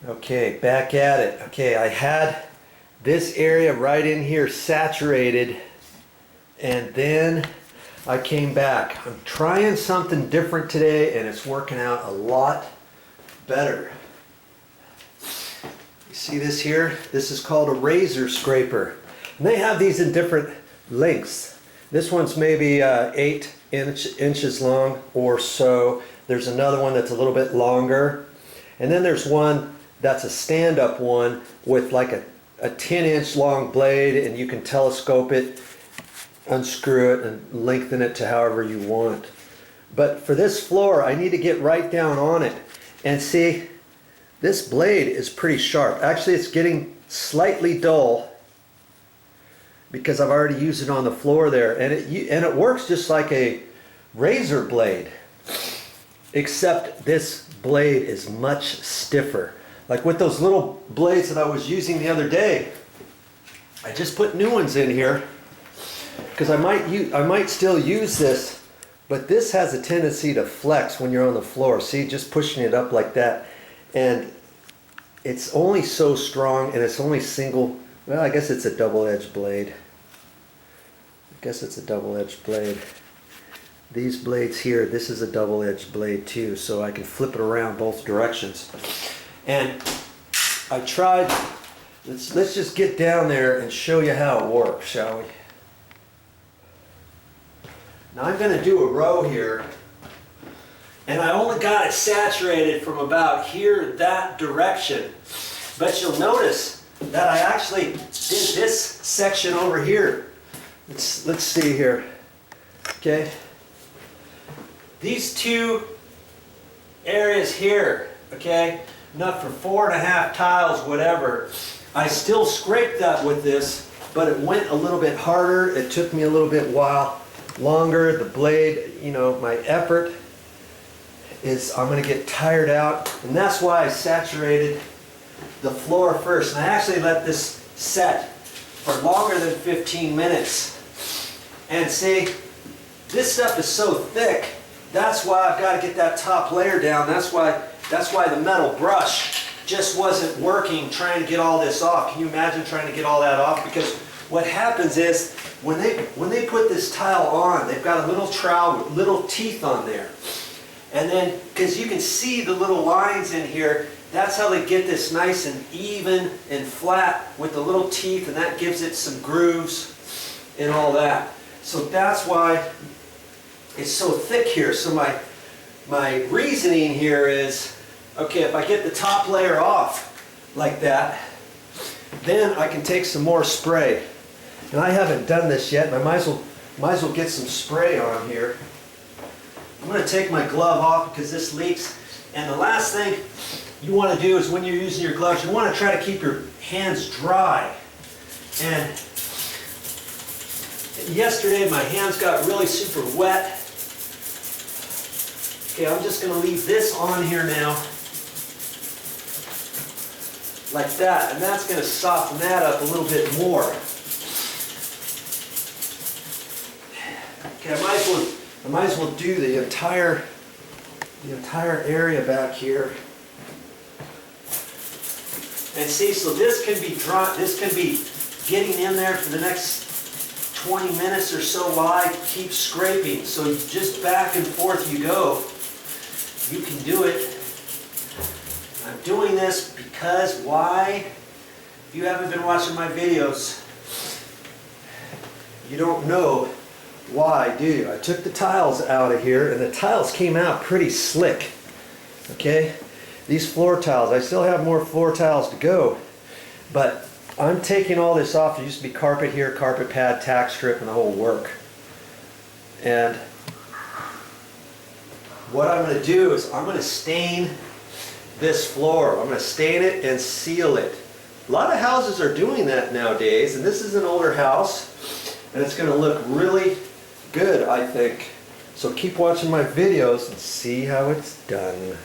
Okay, back at it. Okay, I had this area right in here saturated, and then I came back. I'm trying something different today, and it's working out a lot better. You see this here? This is called a razor scraper. And they have these in different lengths. This one's maybe 8 inches long or so. There's another one that's a little bit longer. And then there's one that's a stand-up one with like a 10-inch long blade, and you can telescope it, unscrew it, and lengthen it to however you want. But for this floor, I need to get right down on it. And see, this blade is pretty sharp. Actually, it's getting slightly dull because I've already used it on the floor there. And it works just like a razor blade, except this blade is much stiffer. Like with those little blades that I was using the other day, I just put new ones in here because I might still use this, but this has a tendency to flex when you're on the floor. See, just pushing it up like that, and it's only so strong, and it's only single. Well, I guess it's a double-edged blade. These blades here, this is a double-edged blade too, so I can flip it around both directions. And I tried, let's just get down there and show you how it works, shall we? Now I'm going to do a row here, and I only got it saturated from about here, that direction. But you'll notice that I actually did this section over here. Let's see here. Okay. These two areas here, okay, enough for 4.5 tiles, whatever. I still scraped that with this, but it went a little bit harder. It took me a little bit while longer. The blade, you know, my effort is, I'm going to get tired out, and that's why I saturated the floor first. And I actually let this set for longer than 15 minutes. And see, this stuff is so thick, that's why I've got to get that top layer down. That's why the metal brush just wasn't working trying to get all this off. Can you imagine trying to get all that off? Because what happens is when they put this tile on, they've got a little trowel with little teeth on there. And then, because you can see the little lines in here, that's how they get this nice and even and flat with the little teeth, and that gives it some grooves and all that. So that's why it's so thick here. So my reasoning here is, okay, if I get the top layer off like that, then I can take some more spray. And I haven't done this yet, and I might as well get some spray on here. I'm going to take my glove off because this leaks. And the last thing you want to do is when you're using your gloves, you want to try to keep your hands dry. And yesterday my hands got really super wet. Okay, I'm just going to leave this on here now, like that, and that's going to soften that up a little bit more. Okay, I might as well do the entire area back here. And see, so this can be dry, this can be getting in there for the next 20 minutes or so while I keep scraping. So just back and forth you go. You can do it. I'm doing this because why? If you haven't been watching my videos, you don't know why, do you? I took the tiles out of here, and the tiles came out pretty slick. Okay? These floor tiles, I still have more floor tiles to go, but I'm taking all this off. There used to be carpet here, carpet pad, tack strip, and the whole work. And what I'm going to do is I'm going to stain this floor. I'm going to stain it and seal it. A lot of houses are doing that nowadays, and this is an older house, and it's going to look really good, I think. So keep watching my videos and see how it's done.